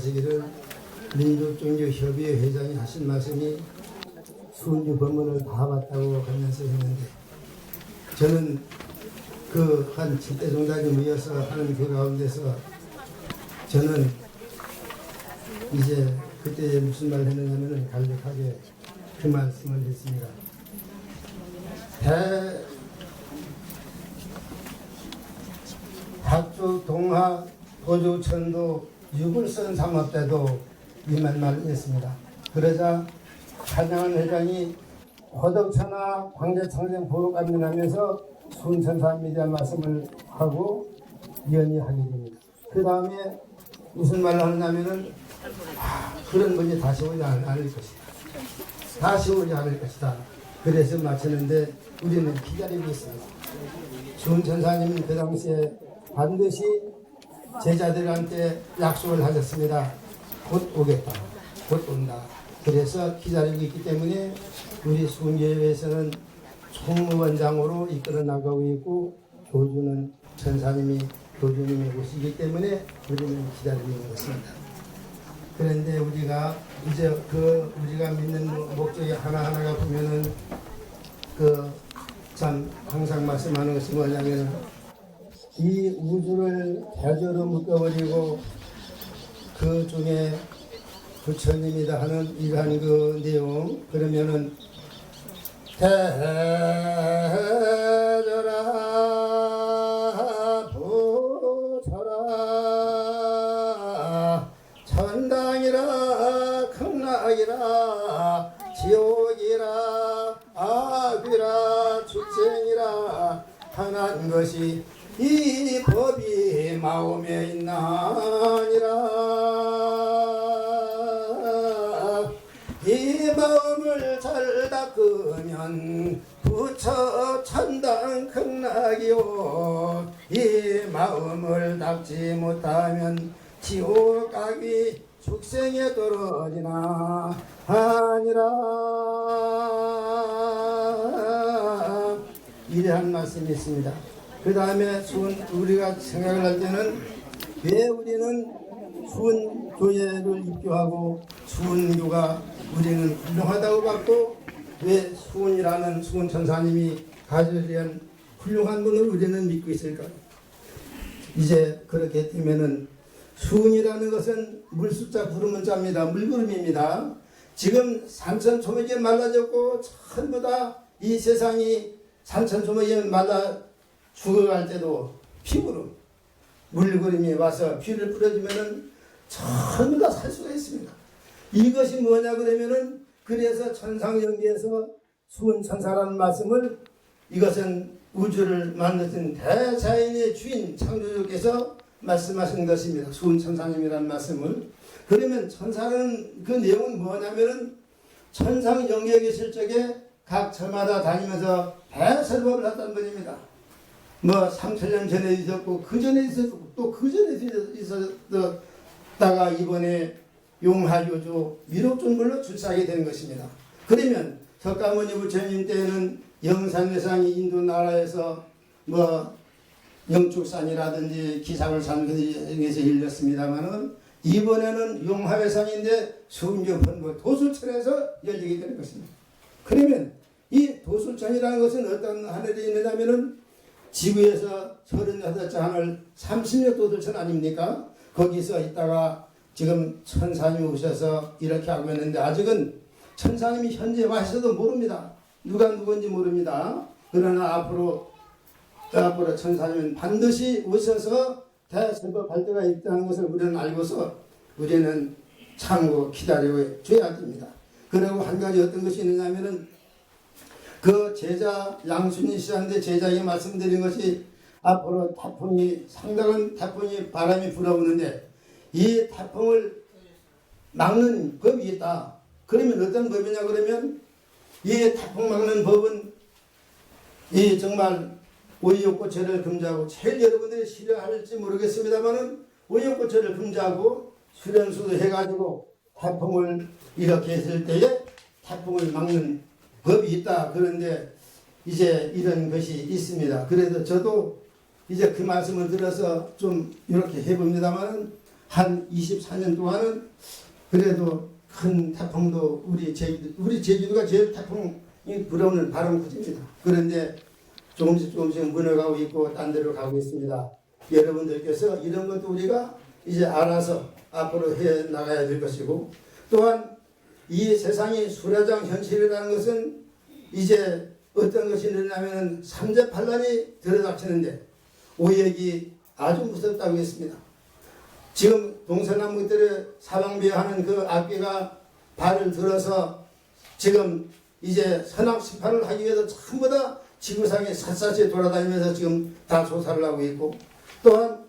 말씀하시기를 민족종교협의회 회장이 하신 말씀이 수은주 법문을 다 봤다고 하면서 했는데, 저는 그 한 7대 종단이 모여서 하는 그 가운데서 저는 이제 그때 무슨 말을 했느냐면 간략하게 그 말씀을 했습니다. 학주 동학 도주 천도 유불선 삼업 때도 이만 말을 했습니다. 그러자 한양한 회장이 호덕천하 광제창생 보호감면하면서 순천사에 대한 말씀을 하고 연이하게 됩니다. 그 다음에 무슨 말을 하느냐면은 그런 문제 다시 오지 않을 것이다. 다시 오지 않을 것이다. 그래서 마치는데 우리는 기다리고 있습니다. 순천사님은 그 당시에 반드시 제자들한테 약속을 하셨습니다. 곧 오겠다. 곧 온다. 그래서 기다리고 있기 때문에 우리 수은교회에서는 총무원장으로 이끌어 나가고 있고, 교주는 천사님이 교주님이 오시기 때문에 우리는 기다리고 있는 것입니다. 그런데 우리가 이제 우리가 믿는 목적이 하나하나가 보면은 참 항상 말씀하는 것이 뭐냐면, 이 우주를 대조로 묶어버리고 그 중에 부처님이다 하는 이러한 그 내용, 그러면은 대저라 부처라 천당이라 극락이라 지옥이라 악이라 축생이라 하나인 것이 이 법이 마음에 있나니라. 이 마음을 잘 닦으면 부처 천당 극락이요, 이 마음을 닦지 못하면 지옥 악이 축생에 떨어지나 아니라. 이러한 말씀이 있습니다. 그 다음에 우리가 생각을 할 때는 왜 우리는 수은교회를 입교하고 수은교가 우리는 훌륭하다고 받고, 왜 수은이라는 수은천사님이 가지려는 훌륭한 분을 우리는 믿고 있을까? 이제 그렇게 되면은 수은이라는 것은 물숫자 구름문자입니다. 물구름입니다. 지금 산천초목이 말라졌고 전부 다 이 세상이 산천초목이 말라 죽어갈 때도 피구름, 물구름이 와서 비를 뿌려주면은 전부 다 살 수가 있습니다. 이것이 뭐냐 그러면은, 그래서 천상연계에서 수은천사라는 말씀을, 이것은 우주를 만드신 대자연의 주인 창조주께서 말씀하신 것입니다. 수은천사님이라는 말씀을. 그러면 천사는 그 내용은 뭐냐면은, 천상연계에 계실 적에 각 절마다 다니면서 배설법을 했다는 것입니다. 뭐 3,000년 전에 있었고 그 전에 있었고 또 그 전에 있었다가 이번에 용화교주 미륵존물로 출세하게 되는 것입니다. 그러면 석가모니 부처님 때에는 영산회상이 인도 나라에서 뭐 영축산이라든지 기사불산 등에서 열렸습니다만은, 이번에는 용화회상인데 수은교본부 도술천에서 열리게 되는 것입니다. 그러면 이 도술천이라는 것은 어떤 하늘이 있느냐면은, 지구에서 36장을 30년 도들천 아닙니까? 거기서 있다가 지금 천사님이 오셔서 이렇게 하고 있는데, 아직은 천사님이 현재 와셔도 모릅니다. 누가 누군지 모릅니다. 그러나 앞으로 천사님은 반드시 오셔서 대설법할 때가 있다는 것을 우리는 알고서 우리는 참고 기다려 줘야 됩니다. 그리고 한 가지 어떤 것이 있느냐면은, 그 제자 양순이 씨한테 제자에게 말씀드린 것이, 앞으로 태풍이 상당한 태풍이 바람이 불어오는데 이 태풍을 막는 법이 있다. 그러면 어떤 법이냐 그러면, 이 태풍 막는 법은 이 정말 오이옥고철을 금지하고, 제일 여러분들이 싫어할지 모르겠습니다만은 오이옥고철을 금지하고 수련수도 해가지고 태풍을 이렇게 했을 때에 태풍을 막는 법이 있다. 그런데 이제 이런 것이 있습니다. 그래도 저도 이제 그 말씀을 들어서 좀 이렇게 해봅니다만, 한 24년 동안은 그래도 큰 태풍도 우리 제주도가 제일 태풍이 불어오는 바람구지입니다. 그런데 조금씩 무너가고 있고 딴 데로 가고 있습니다. 여러분들께서 이런 것도 우리가 이제 알아서 앞으로 해 나가야 될 것이고, 또한 이 세상이 수라장 현실이라는 것은 이제 어떤 것이 일어나면 삼재팔란이 들어닥치는데 오역이 아주 무섭다고 했습니다. 지금 동서남북들의 사방비하는 그 악기가 발을 들어서 지금 이제 선악심판을 하기 위해서 전부 다 지구상에 샅샅이 돌아다니면서 지금 다 조사를 하고 있고, 또한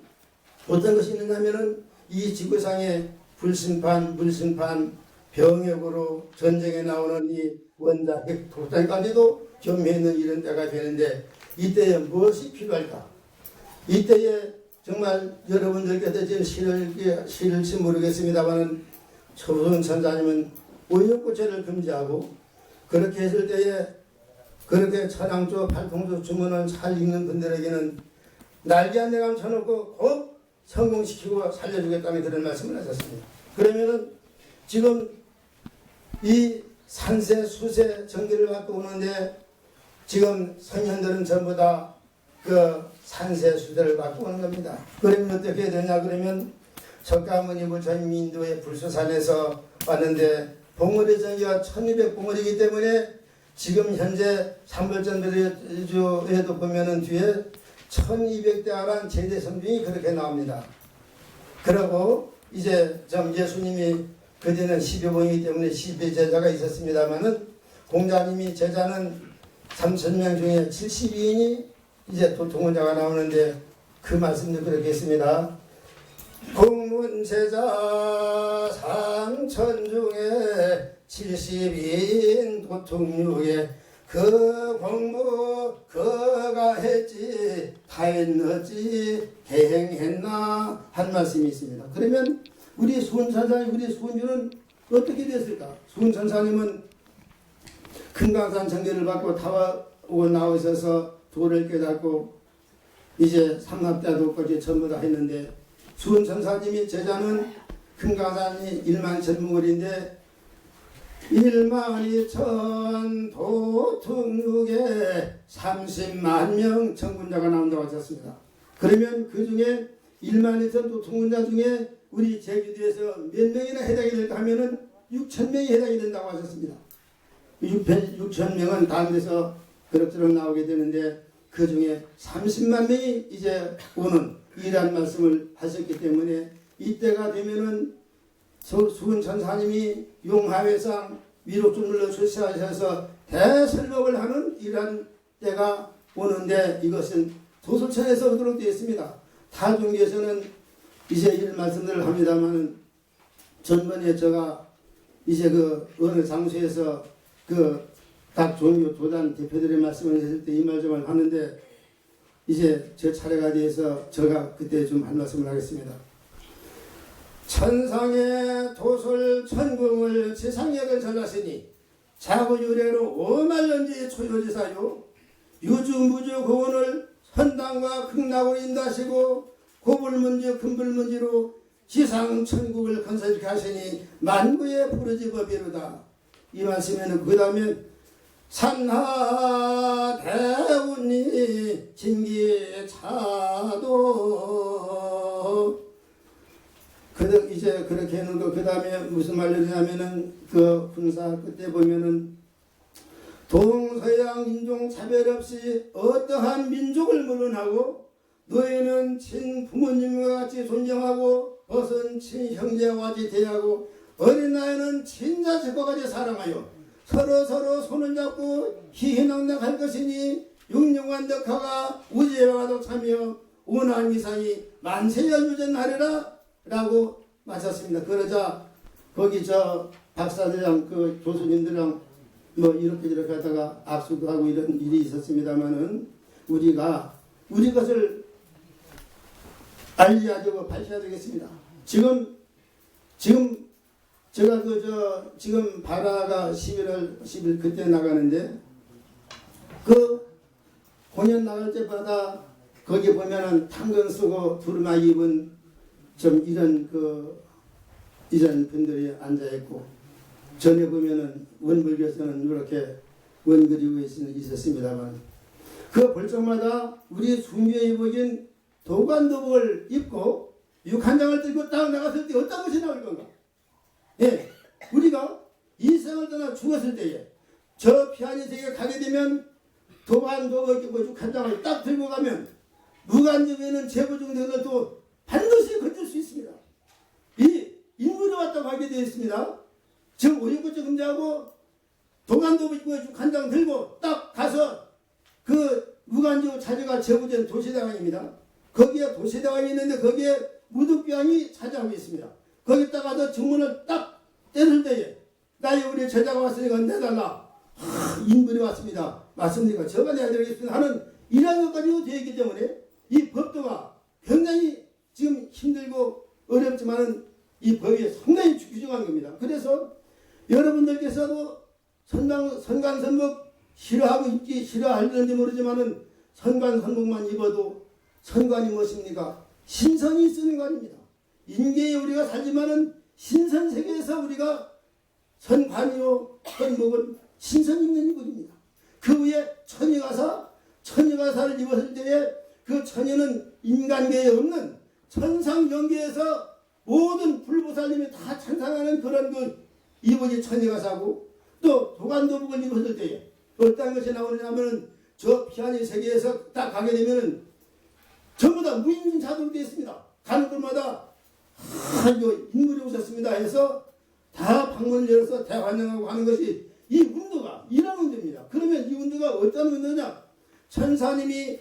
어떤 것이 있느냐면은 이 지구상에 불심판, 물심판, 병역으로 전쟁에 나오는 이 원자, 핵, 독자까지도 겸해있는 이런 때가 되는데, 이때에 무엇이 필요할까? 이때에 정말 여러분들께서 지금 싫을지 모르겠습니다만은 조선 천사님은 오역구체를 금지하고, 그렇게 했을 때에 그렇게 천왕조 팔통조 주문을 잘 읽는 분들에게는 날개 한 대감 쳐놓고 꼭 성공시키고 살려주겠다는 그런 말씀을 하셨습니다. 그러면은 지금 이 산세 수세 전기를 갖고 오는데 지금 성현들은 전부 다 그 산세 수세를 갖고 오는 겁니다. 그러면 어떻게 되냐 그러면 석가모니 부처님 인도의 불수산에서 왔는데 봉오리 전기가 1200봉오리이기 때문에 지금 현재 삼벌전배주에도 보면은 뒤에 1200대아란 제대 성중이 그렇게 나옵니다. 그리고 이제 좀 예수님이 그때는 12봉이기 때문에 12제자가 있었습니다만은 공자님이 제자는 3000명 중에 72인이 이제 도통원자가 나오는데 그 말씀도 그렇게 했습니다. 공문제자 3000 중에 72인 도통육에 그 공부 그가 했지 다 했는지 개행했나 한 말씀이 있습니다. 그러면 우리 수훈천사님, 우리 수훈주는 어떻게 됐을까? 수훈천사님은 금강산 정계를 받고 타고 나오셔서 도를 깨닫고 이제 삼납대도까지 전부 다 했는데, 수훈천사님이 제자는 금강산이 12,000묵을인데 12,000 도통육에 30만 명 정군자가 나온다고 하셨습니다. 그러면 그 중에 12,000 도통군자 중에 우리 제주도에서 몇 명이나 해당이 될까 하면은 6,000명이 해당이 된다고 하셨습니다. 6,000명은 다른 데서 그럭저럭 나오게 되는데 그 중에 30만 명이 이제 오는 이란 말씀을 하셨기 때문에 이때가 되면은 수훈천사님이 용화회상 위록주물로 출세하셔서 대설법을 하는 이런 때가 오는데, 이것은 도솔천에서 오도록 되어 있습니다. 타종교에서는 이제 이런 말씀들을 합니다만, 전번에 제가 이제 그 어느 장소에서 그 각 종교 도단 대표들의 말씀을 했을 때 이 말씀을 하는데, 이제 제 차례가 돼서 제가 그때 좀 한 말씀을 하겠습니다. 천상의 도솔 천궁을 지상역을 전하시니 자구유래로 오말년지 초요지사요 유주무주 고원을 선당과 극락으로 인다시고 고불문지 금불문지로 지상천국을 건설케 하시니 만구의 부르지법이로다. 이 말씀에는 그 다음에 산하 대운이 진기차도 이제 그렇게 해놓은 거, 그 다음에 무슨 말이냐면은 그 훈사 끝에 보면은 동서양 인종 차별 없이 어떠한 민족을 물론하고 너희는 친 부모님과 같이 존경하고 벗은 친 형제와 같이 대하고 어린 나이는 친자식과 같이 사랑하여 서로 손을 잡고 희희낙낙할 것이니 육룡한 덕화가 우지에와도 차며 온한 이상이 만세여유전하리라 라고 마쳤습니다. 그러자 거기 저 박사들이랑 그 교수님들이랑 뭐 이렇게 하다가 악수도 하고 이런 일이 있었습니다만은 우리가 우리 것을 알려야 되고 밝혀야 되겠습니다. 지금 제가 지금 바라가 11월 10일 그때 나가는데 그 공연 나갈 때마다 거기 보면은 탕근 쓰고 두루마 입은 좀 이런 이런 분들이 앉아있고, 전에 보면은 원불교에서는 이렇게 원그리고 있었습니다만, 그 볼적마다 우리 숭배의복인 도관도복을 입고 육한장을 들고 딱 나갔을 때 어떤 것이 나올 건가? 예, 우리가 이 세상을 떠나 죽었을 때에 저 피하는 세계에 가게 되면 도관도복 입고 육한장을 딱 들고 가면 무간정에는 재부중대는 또 반드시 건질 수 있습니다. 이 인물이 왔다고 하게 되어 있습니다. 지금 5.19 금지하고 도관도복 입고 육한장 들고 딱 가서 그 무간정 자리가 재부된 도시대왕입니다. 거기에 도시대왕이 있는데 거기에 무득병이 차지하고 있습니다. 거기다가도 증문을 딱 떼를 때에 나의 우리 제자가 왔으니까 내달라. 인물이 왔습니다. 맞습니까? 제가 내야 되겠습니다 하는 이런 것까지도 되어 있기 때문에 이 법도가 굉장히 지금 힘들고 어렵지만은 이 법이 상당히 규정한 겁니다. 그래서 여러분들께서도 선관선복 싫어하고 입기 싫어하는지 모르지만은 선관선복만 입어도 선관이 무엇입니까? 신선이 쓰는 관입니다. 인계에 우리가 살지만은 신선세계에서 우리가 선관이요 선복은 신선 입는 이복입니다. 그 후에 처녀가사를 입었을 때에 그 처녀는 인간계에 없는 천상경계에서 모든 불보살님이 다 찬상하는 그런 그 이복이 처녀가사고, 또 도관도복을 입었을 때에 어떤 것이 나오느냐면은 저 피하니 세계에서 딱 가게 되면은 전부 다 무인자동이 되어 있습니다. 가는 곳마다 인물이 오셨습니다 해서 다 방문을 열어서 대환영하고 하는 것이 이 운도가 이런 운도입니다. 그러면 이 운도가 어떤 운도냐? 천사님이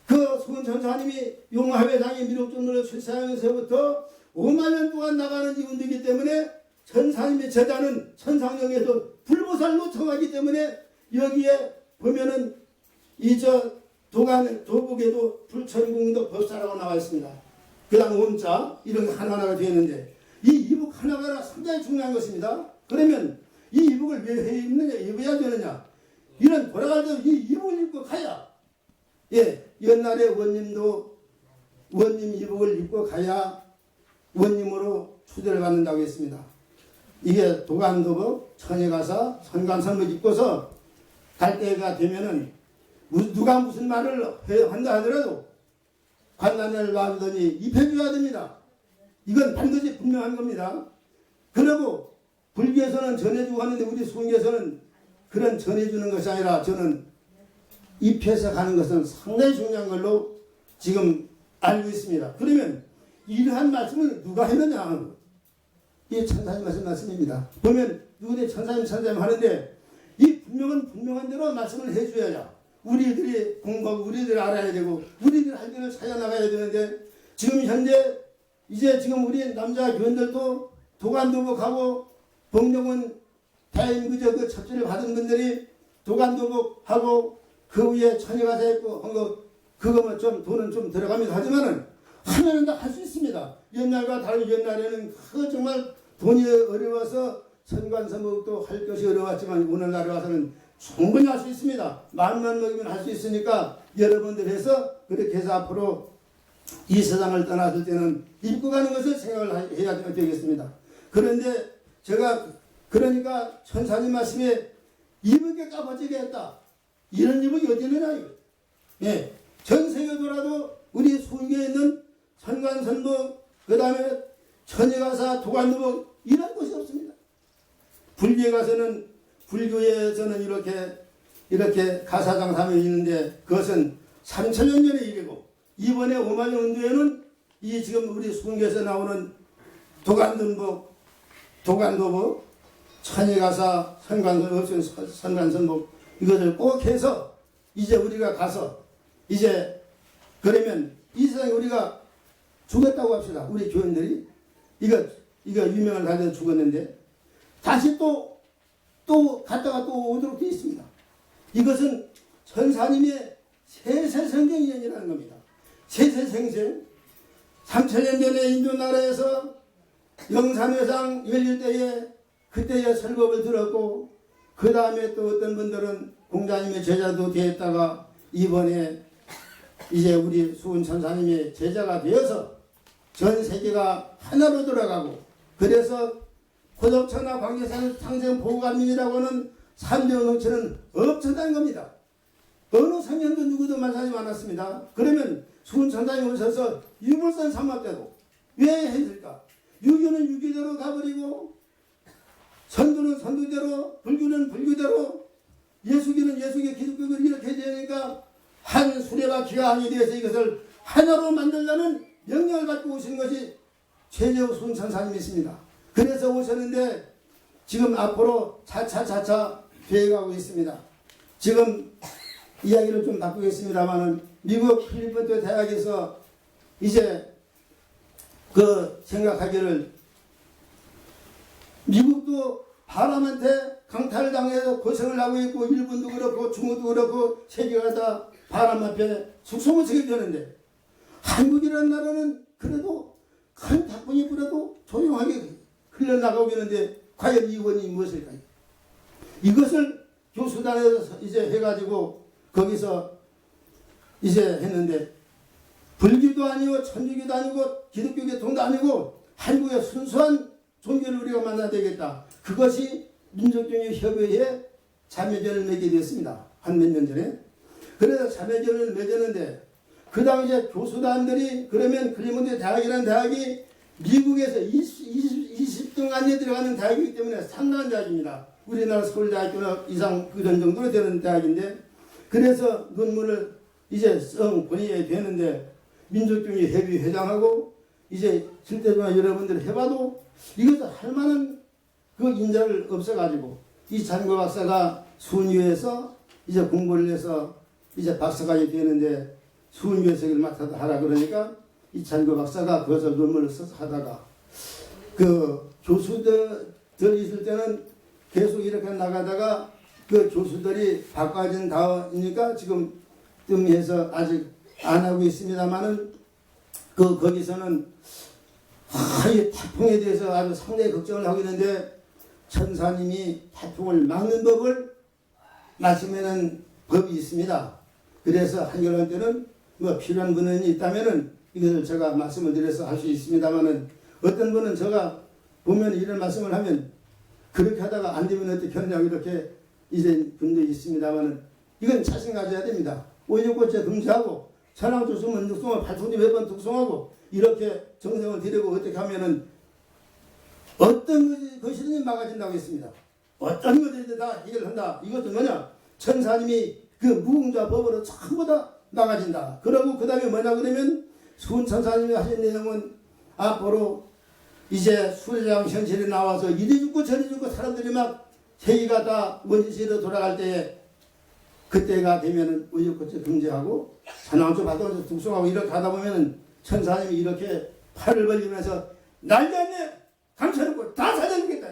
소은 천사님이 용화회상의 미륵종로를 출세하면서부터 5만 년 동안 나가는 이 운도이기 때문에 천사님의 제자는 천상령에서 불보살로 정하기 때문에 여기에 보면은 도복에도 불천공도 법사라고 나와 있습니다. 그 다음 음자 이런 게 하나하나가 되어 있는데 이 이복 하나가 상당히 중요한 것입니다. 그러면 이 이복을 왜 입어야 되느냐? 이런 돌아갈 때 이 이복을 입고 가야, 예, 옛날에 원님도 원님 이복을 입고 가야 원님으로 추대를 받는다고 했습니다. 이게 도관도복, 처녀가사, 선관선복 입고서 갈 때가 되면은 누가 무슨 말을 한다 하더라도 관단을 놔두더니 입혀줘야 됩니다. 이건 반드시 분명한 겁니다. 그리고 불교에서는 전해주고 하는데 우리 수흥에서는 그런 전해주는 것이 아니라 저는 입혀서 가는 것은 상당히 중요한 걸로 지금 알고 있습니다. 그러면 이러한 말씀을 누가 했느냐? 이 천사님 하신 말씀입니다. 보면 누구들 천사님 하는데 이 분명한 대로 말씀을 해줘야 우리들이 공부하고 우리들이 알아야 되고 우리들 할 일을 찾아나가야 되는데, 지금 현재 이제 지금 우리 남자 교인들도 도관도복하고 법령은 대인구조 그 첩지를 받은 분들이 도관도복하고 그 위에 처녀가사 있고 한 거 그거면 좀 돈은 좀 들어갑니다. 하지만은 하나는 다 할 수 있습니다. 옛날과 다른 옛날에는 정말 돈이 어려워서 선관선복도 할 것이 어려웠지만 오늘날에 와서는 충분히 할 수 있습니다. 마음만 먹이면 할 수 있으니까 여러분들 해서 그렇게 해서 앞으로 이 세상을 떠났을 때는 입고 가는 것을 생각을 해야 되겠습니다. 그런데 제가 그러니까 천사님 말씀에 이복에 까빠지게 했다. 이런 이복이 어디 있느냐 이거. 예, 전 세계 돌아도 우리 수흥교에 있는 선관선복, 그 다음에 처녀가사, 도관도복 이런 것이 없습니다. 불교에서는 이렇게 가사장사명이 있는데 그것은 3,000년 전의 일이고, 이번에 5만 년 운동에는 이 지금 우리 수흥교에서 나오는 도관도복, 처녀가사, 선관선복 이것을 꼭 해서 이제 우리가 가서 이제 그러면 이 세상에 우리가 죽었다고 합시다. 우리 교인들이 이거 유명한 사람들 죽었는데 다시 또 갔다가 또 오도록 되어 있습니다. 이것은 천사님의 세세성경인연이라는 겁니다. 세세생생 3,000년 전에 인도 나라에서 영산회상 열릴 때에 그때에 설법을 들었고, 그 다음에 또 어떤 분들은 공자님의 제자도 되었다가 이번에 이제 우리 수은 천사님의 제자가 되어서 전 세계가 하나로 돌아가고, 그래서 고덕천하 광계산 상생 보호관민이라고 하는 산정 정체는 없었다는 겁니다. 어느 성현도 누구도 만나지 않았습니다. 그러면 수훈천사님 오셔서 유물선 삼합 때도 왜 했을까? 유교는 유교대로 가버리고, 선두는 선두대로, 불교는 불교대로, 예수교는 예수교, 기독교를 이렇게 되니까 한 수레가 기하한이 되어서 이것을 하나로 만들려는 명령을 갖고 오신 것이 최재호 수훈천사님이십니다. 그래서 오셨는데 지금 앞으로 차차 되어가고 있습니다. 지금 이야기를 좀 바꾸겠습니다만은 미국 필리핀 대학에서 이제 생각하기를, 미국도 바람한테 강탈당해서 고생을 하고 있고, 일본도 그렇고 중국도 그렇고 세계가 다 바람 앞에 숙소못 치게 되는데, 한국이라는 나라는 그래도 큰 태풍이 불어도 조용하게 흘러나가고 있는데 과연 이 원인이 무엇일까요? 이것을 교수단에서 이제 해가지고 거기서 이제 했는데, 불교도 아니고 천주교도 아니고 기독교 계통도 아니고 한국의 순수한 종교를 우리가 만나야 되겠다. 그것이 민족종교협의회에 자매전을 맺게 되었습니다. 한 몇 년 전에. 그래서 자매전을 맺었는데, 그 당시에 교수단들이, 그러면 클리먼트 대학이라는 대학이 미국에서 20등 안에 들어가는 대학이기 때문에 상당한 대학입니다. 우리나라 서울대학교 이상 그런 정도로 되는 대학인데, 그래서 논문을 이제 보내야 되는데, 민족종교협의 회장하고 이제 실제로 여러분들 해봐도 이것도 할 만한 그 인자를 없어가지고, 이 잔고 박사가 수은유에서 이제 공부를 해서 이제 박사까지 되는데, 수은유에서 맡아서 하라 그러니까 이 잔고 박사가 거기서 논문을 써서 하다가, 그 교수들 있을 때는 계속 이렇게 나가다가 그 교수들이 바꿔진 다음이니까 지금 해서 아직 안 하고 있습니다만은, 거기서는 이 태풍에 대해서 아주 상당히 걱정을 하고 있는데, 천사님이 태풍을 막는 법을 마시면은 법이 있습니다. 그래서 한결한 때는 뭐 필요한 분이 있다면은 이것을 제가 말씀을 드려서 할 수 있습니다만은, 어떤 분은 제가 보면 이런 말씀을 하면 그렇게 하다가 안 되면 어떻게 하느냐고 이렇게 이제 분들이 있습니다만은, 이건 자신 가져야 됩니다. 오일육고체 금지하고 천황조수문 득송을 발통지 매번 득송하고 이렇게 정성을 들이고 어떻게 하면은 어떤 것이든지 막아진다고 했습니다. 어떤 것이든지 다 해결한다. 이것도 뭐냐? 천사님이 그 무궁자 법으로 전부 다 막아진다. 그러고 그 다음에 뭐냐 그러면, 수훈천사님이 하신 내용은 앞으로 이제 수레장 현실에 나와서 이리 죽고 저리 죽고 사람들이 막 세계가 다 원시시로 돌아갈 때에, 그때가 되면은 의욕고체 금지하고 산왕조 받아서 득송하고 이렇게 하다 보면은 천사님이 이렇게 팔을 벌리면서 날렸네 감춰놓고 다 살려주겠다.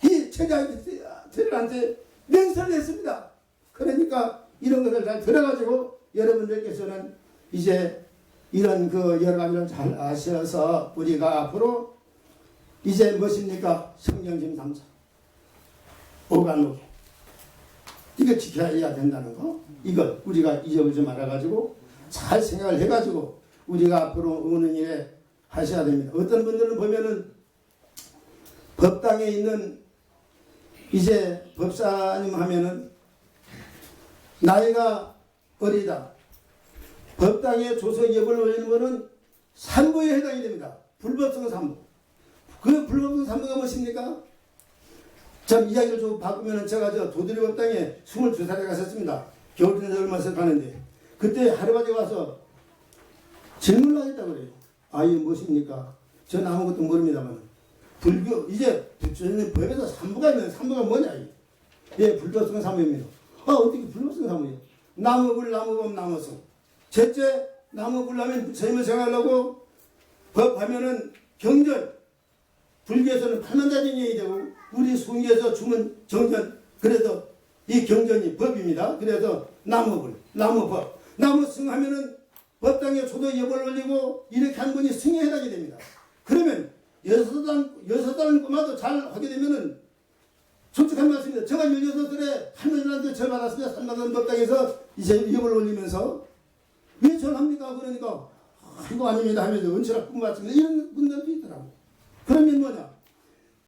이 제자들한테 맹세를 했습니다. 그러니까 이런 것을 잘 들어가지고 여러분들께서는 이제 이런 여러 가지를 잘 아셔서 우리가 앞으로 이제 무엇입니까? 성경심 3사 오간오개 이거 지켜야 된다는 거, 이걸 우리가 잊어버리지 말아가지고 잘 생각을 해가지고 우리가 앞으로 오는 일에 하셔야 됩니다. 어떤 분들은 보면은 법당에 있는 이제 법사님 하면은 나이가 어리다. 법당에 조서기업을 올리는 것은 산부에 해당이 됩니다. 불법성 산부. 그 불법성 산부가 무엇입니까? 참 이야기를 좀 바꾸면, 제가 도드리 법당에 22살에 갔었습니다. 겨울에 얼마서 가는데, 그때 할아버지가 와서 질문을 하겠다고 그래요. 아, 이게 무엇입니까? 저는 아무것도 모릅니다만, 불교, 이제 법에서 산부가 있는, 산부가 뭐냐? 예, 불법성 산부입니다. 아, 어떻게 불법성 산부예요? 나무불, 나무범, 나무성. 첫째, 나무불 하면 젊은 생활하고, 법하면은 경전. 불교에서는 팔만다진경이 되고, 우리 순교에서 주문 정전. 그래서 이 경전이 법입니다. 그래서 나무불, 나무법. 나무승 하면은 법당에 초도 예벌을 올리고 이렇게 한 분이 승에 해당이 됩니다. 그러면 여섯 달 꼬마도 잘 하게 되면은 솔직한 말씀입니다. 제가 16살에 할머니한테 절 받았습니다. 산마단 법당에서 이제 예벌을 올리면서 왜 절 합니까? 그러니까 아무도 아닙니다 하면서 은철아 꿈 같습니다 이런 분들도 있더라고. 그러면 뭐냐